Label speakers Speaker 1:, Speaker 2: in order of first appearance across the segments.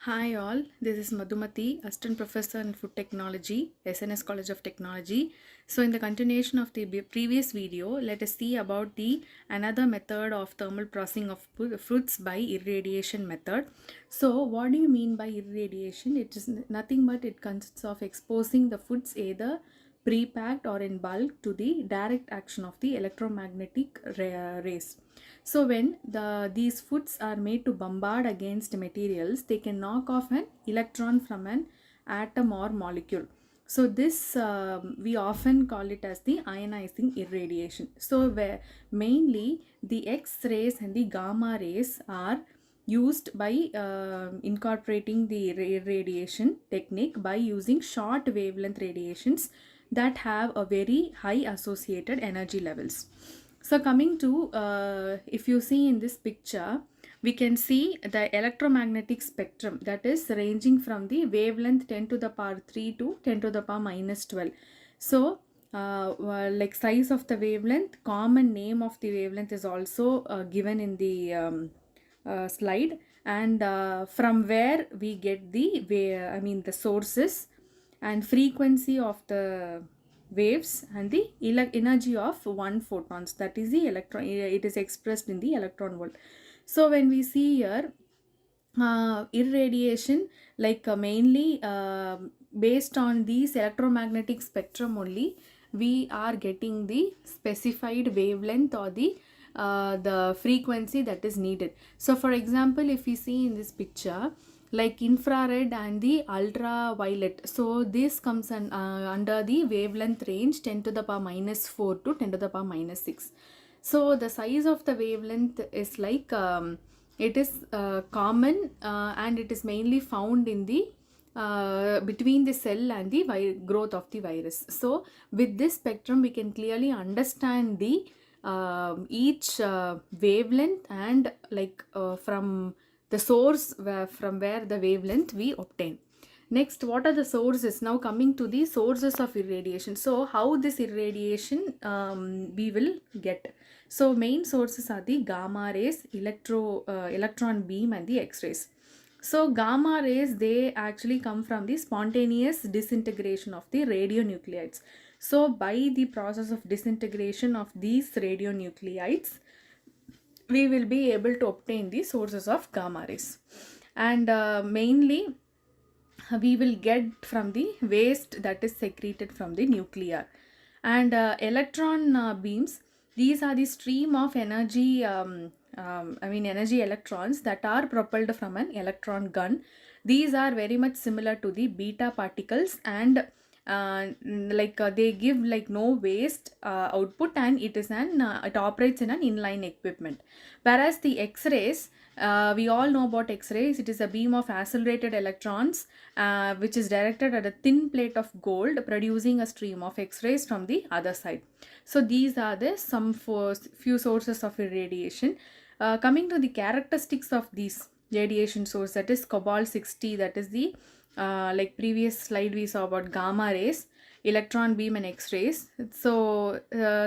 Speaker 1: Hi all, this is Madhumathi, Assistant Professor in Food Technology, SNS College of Technology. So in the continuation of the previous video, let us see about the another method of thermal processing of fruits by irradiation method. So what do you mean by irradiation? It is nothing but it consists of exposing the foods either pre-packed or in bulk to the direct action of the electromagnetic rays. So when these foods are made to bombard against materials, they can knock off an electron from an atom or molecule. So this we often call it as the ionizing irradiation. So where mainly the X-rays and the gamma rays are used by incorporating the irradiation technique by using short wavelength radiations that have a very high associated energy levels. So coming to, if you see in this picture, we can see the electromagnetic spectrum that is ranging from the wavelength 10 to the power 3 to 10 to the power minus 12. So like size of the wavelength, common name of the wavelength is also given in the slide, and from where we get the sources and frequency of the waves and the energy of one photons, that is the electron. It is expressed in the electron volt. So when we see here irradiation, like mainly based on these electromagnetic spectrum only, we are getting the specified wavelength or the frequency that is needed. So for example, if we see in this picture, like infrared and the ultraviolet, so this comes under the wavelength range 10 to the power minus 4 to 10 to the power minus 6. So the size of the wavelength is like it is common and it is mainly found in the between the cell and the growth of the virus. So with this spectrum we can clearly understand the each wavelength and like from the source from where the wavelength we obtain. Next, what are the sources? Now coming to the sources of irradiation. So how this irradiation we will get? So main sources are the gamma rays, electron beam and the X-rays. So gamma rays, they actually come from the spontaneous disintegration of the radionuclides. So by the process of disintegration of these radionuclides, we will be able to obtain the sources of gamma rays. And mainly we will get from the waste that is secreted from the nuclear. And electron beams, these are the stream of energy energy electrons that are propelled from an electron gun. These are very much similar to the beta particles, and they give like no waste output, and it operates in an inline equipment. Whereas the X-rays, we all know about X-rays. It is a beam of accelerated electrons which is directed at a thin plate of gold, producing a stream of X-rays from the other side. So these are the few sources of irradiation. Coming to the characteristics of these radiation source, that is cobalt 60, that is the like previous slide we saw about gamma rays, electron beam and X-rays. So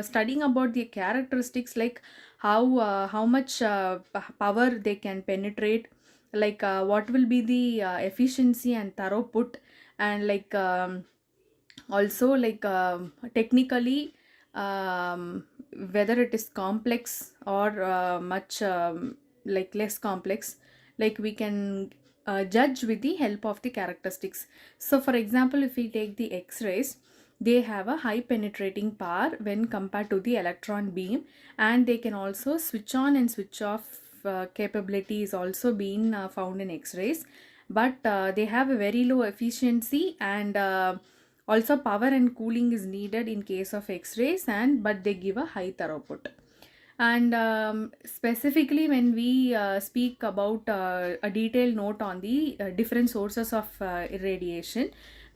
Speaker 1: studying about the characteristics, like how much power they can penetrate, like what will be the efficiency and throughput, and like also like technically whether it is complex or much like less complex, like we can judge with the help of the characteristics. So for example, if we take the X-rays, they have a high penetrating power when compared to the electron beam, and they can also switch on and switch off capability is also being found in X-rays, but they have a very low efficiency, and also power and cooling is needed in case of X-rays, and but they give a high throughput. And specifically when we speak about a detailed note on the different sources of irradiation,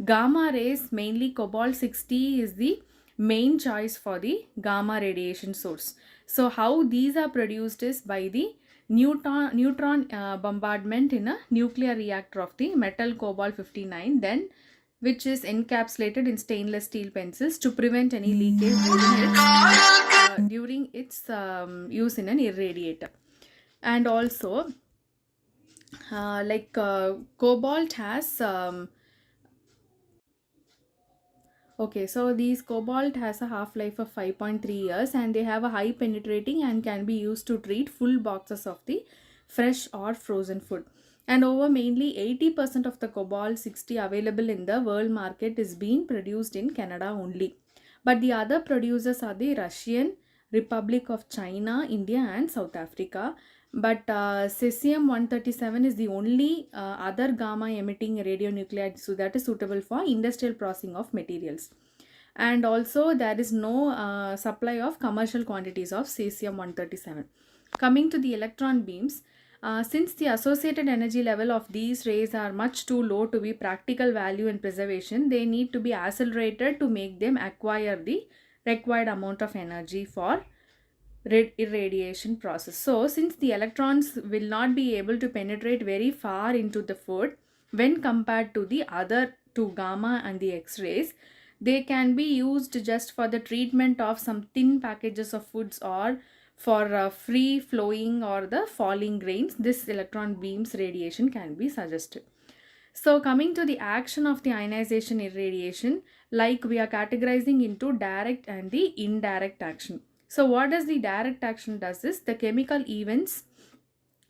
Speaker 1: gamma rays, mainly cobalt 60 is the main choice for the gamma radiation source. So how these are produced is by the neutron bombardment in a nuclear reactor of the metal cobalt 59, then which is encapsulated in stainless steel pencils to prevent any leakage during its use in an irradiator. And also Cobalt has okay, so these cobalt has a half-life of 5.3 years, and they have a high penetrating and can be used to treat full boxes of the fresh or frozen food. And over mainly 80% of the cobalt 60 available in the world market is being produced in Canada only. But the other producers are the Russian, Republic of China, India and South Africa. But cesium 137 is the only other gamma emitting radionuclide, so that is suitable for industrial processing of materials. And also there is no supply of commercial quantities of cesium 137. Coming to the electron beams, since the associated energy level of these rays are much too low to be practical value in preservation, they need to be accelerated to make them acquire the required amount of energy for irradiation process. So since the electrons will not be able to penetrate very far into the food when compared to the other two gamma and the X-rays, they can be used just for the treatment of some thin packages of foods or for free flowing or the falling grains. This electron beams radiation can be suggested. So coming to the action of the ionization irradiation, like we are categorizing into direct and the indirect action. So what does the direct action does is the chemical events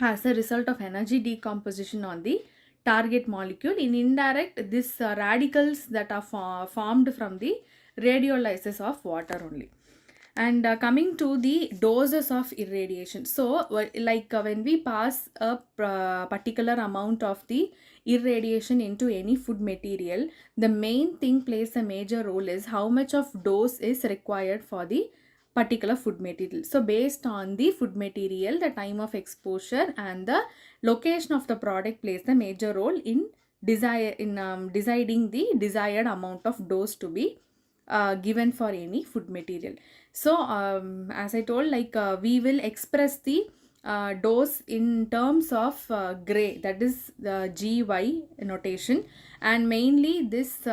Speaker 1: as a result of energy decomposition on the target molecule. In indirect, these radicals that are formed from the radiolysis of water only. And coming to the doses of irradiation, so when we pass a particular amount of the irradiation into any food material, the main thing plays a major role is how much of dose is required for the particular food material. So based on the food material, the time of exposure and the location of the product plays a major role in deciding the desired amount of dose to be given for any food material. So as I told, we will express the dose in terms of gray, that is the GY notation, and mainly this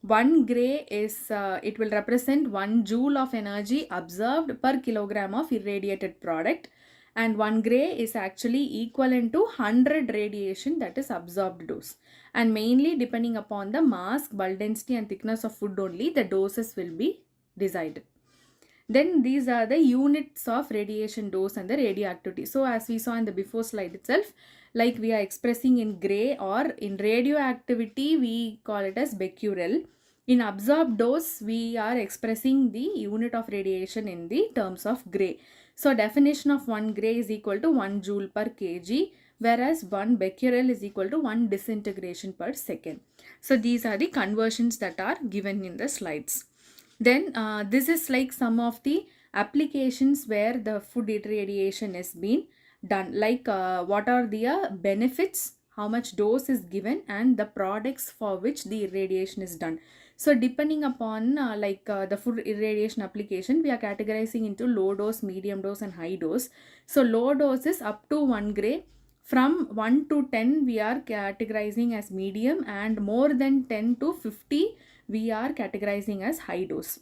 Speaker 1: 1 gray is it will represent 1 joule of energy observed per kilogram of irradiated product, and 1 gray is actually equivalent to 100 radiation, that is absorbed dose. And mainly depending upon the mass, bulk density and thickness of food only, the doses will be decided. Then these are the units of radiation dose and the radioactivity. So as we saw in the before slide itself, like we are expressing in gray, or in radioactivity we call it as becquerel. In absorbed dose we are expressing the unit of radiation in the terms of gray. So definition of 1 gray is equal to 1 joule per kg, whereas 1 becquerel is equal to 1 disintegration per second. So these are the conversions that are given in the slides. Then this is like some of the applications where the food irradiation is being done. Like what are the benefits, how much dose is given, and the products for which the irradiation is done. So depending upon the food irradiation application, we are categorizing into low dose, medium dose and high dose. So low dose is up to 1 gray. From 1 to 10 we are categorizing as medium, and more than 10 to 50 we are categorizing as high dose.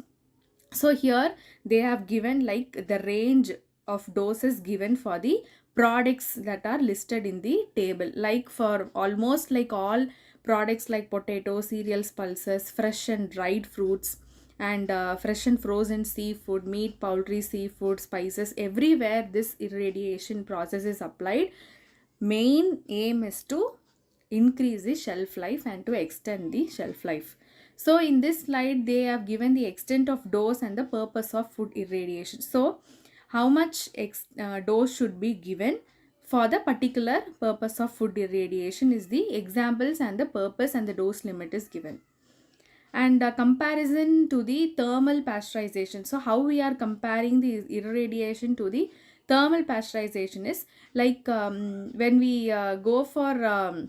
Speaker 1: So here they have given like the range of doses given for the products that are listed in the table. Like for almost like all products like potatoes, cereals, pulses, fresh and dried fruits, and fresh and frozen seafood, meat, poultry, seafood, spices, everywhere this irradiation process is applied. Main aim is to increase the shelf life and to extend the shelf life. So in this slide they have given the extent of dose and the purpose of food irradiation. So how much dose should be given for the particular purpose of food irradiation is the examples, and the purpose and the dose limit is given. And comparison to the thermal pasteurization. So how we are comparing the irradiation to the thermal pasteurization is like when we go for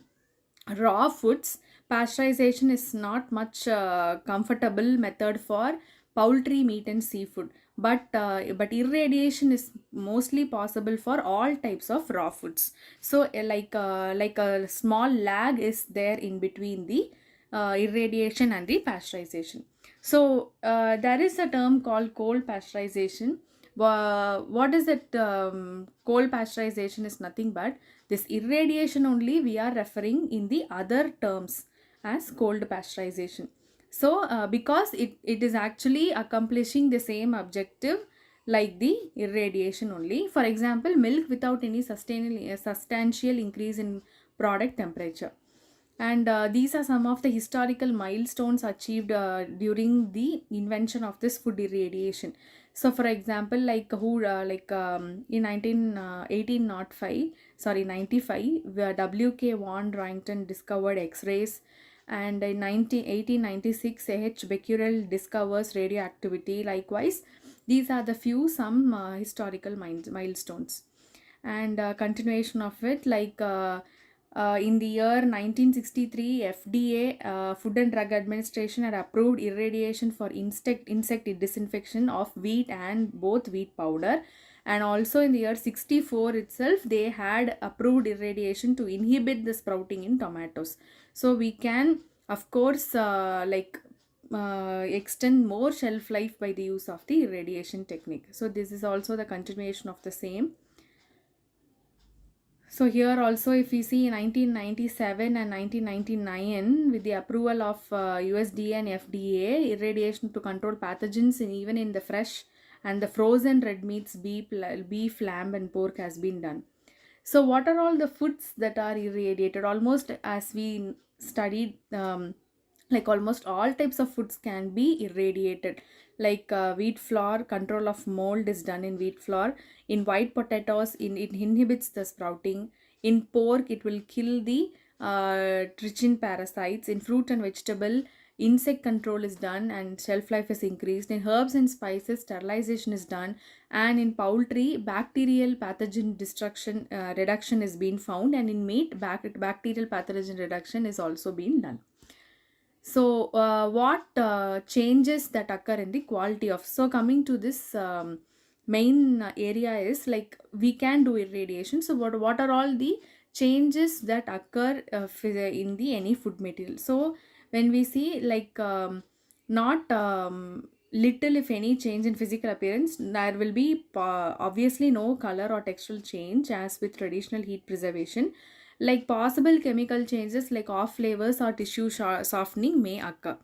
Speaker 1: raw foods, pasteurization is not much comfortable method for poultry, meat and seafood, but irradiation is mostly possible for all types of raw foods. So like a small lag is there in between the irradiation and the pasteurization. So there is a term called cold pasteurization. What is it? Cold pasteurization is nothing but This irradiation only we are referring in the other terms as cold pasteurization. So because it is actually accomplishing the same objective like the irradiation only. For example, milk without any substantial increase in product temperature. And these are some of the historical milestones achieved during the invention of this food irradiation. So for example, like in 1805, sorry 95, where W.K. von Röntgen discovered X-rays, and in 1896 A.H. Becquerel discovers radioactivity. Likewise, these are the few some historical milestones. And continuation of it, in the year 1963, FDA, Food and Drug Administration, had approved irradiation for insect disinfection of wheat and both wheat powder. And also in the year 64 itself, they had approved irradiation to inhibit the sprouting in tomatoes. So we can, of course, extend more shelf life by the use of the irradiation technique. So this is also the continuation of the same. So here also, if we see in 1997 and 1999, with the approval of USDA and FDA, irradiation to control pathogens even in the fresh and the frozen red meats, beef, lamb and pork has been done. So what are all the foods that are irradiated? Almost as we studied, like almost all types of foods can be irradiated. Like wheat flour, control of mold is done in wheat flour. In white potatoes, it inhibits the sprouting. In pork, it will kill the trichine parasites. In fruit and vegetable, insect control is done and shelf life is increased. In herbs and spices, sterilization is done. And in poultry, bacterial pathogen destruction reduction is being found. And in meat, bacterial pathogen reduction is also being done. So what changes that occur in the quality of, so coming to this main area is like we can do irradiation. So what are all the changes that occur in the any food material? So when we see like not little if any change in physical appearance, there will be obviously no color or textural change as with traditional heat preservation. Like possible chemical changes like off flavors or tissue softening may occur.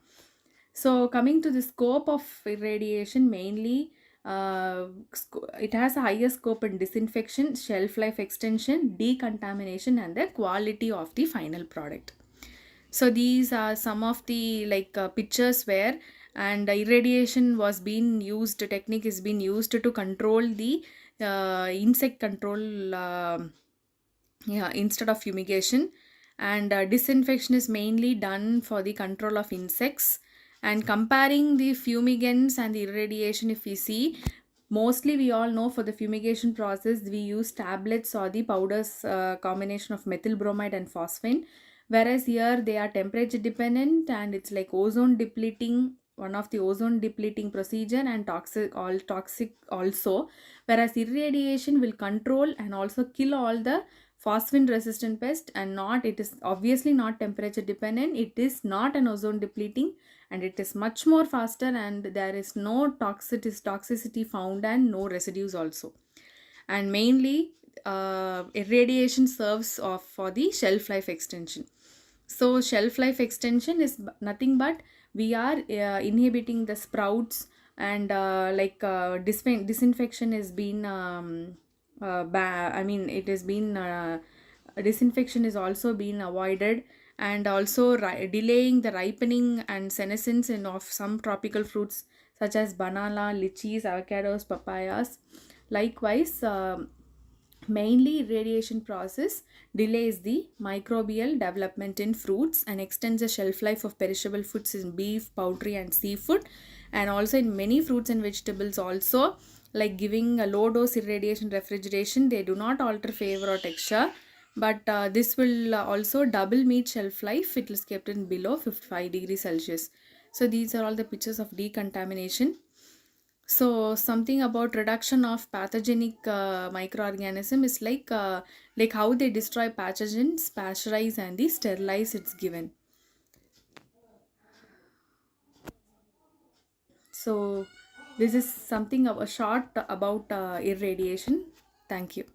Speaker 1: So coming to the scope of irradiation, mainly it has a higher scope in disinfection, shelf life extension, decontamination and the quality of the final product. So these are some of the pictures where and irradiation was being used, technique is being used to control the insect control instead of fumigation. And disinfection is mainly done for the control of insects. And comparing the fumigants and the irradiation, if we see, mostly we all know for the fumigation process we use tablets or the powders, combination of methyl bromide and phosphine, whereas here they are temperature dependent and it's like ozone depleting, one of the ozone depleting procedure, and toxic also, whereas irradiation will control and also kill all the phosphine resistant pest, and not, it is obviously not temperature dependent, it is not an ozone depleting, and it is much more faster, and there is no toxicity found and no residues also. And mainly irradiation serves for the shelf life extension. So shelf life extension is nothing but we are inhibiting the sprouts, and disinfection has been it has been disinfection is also being avoided, and also delaying the ripening and senescence of some tropical fruits such as banana, lychees, avocados, papayas. Likewise, mainly radiation process delays the microbial development in fruits and extends the shelf life of perishable foods in beef, poultry and seafood, and also in many fruits and vegetables also, like giving a low dose irradiation refrigeration, they do not alter flavor or texture, but this will also double meat shelf life, it is kept in below 55 degrees Celsius. So these are all the pictures of decontamination. So something about reduction of pathogenic microorganism is like how they destroy pathogens, pasteurize and the sterilize, it's given. So this is something of a short about irradiation. Thank you.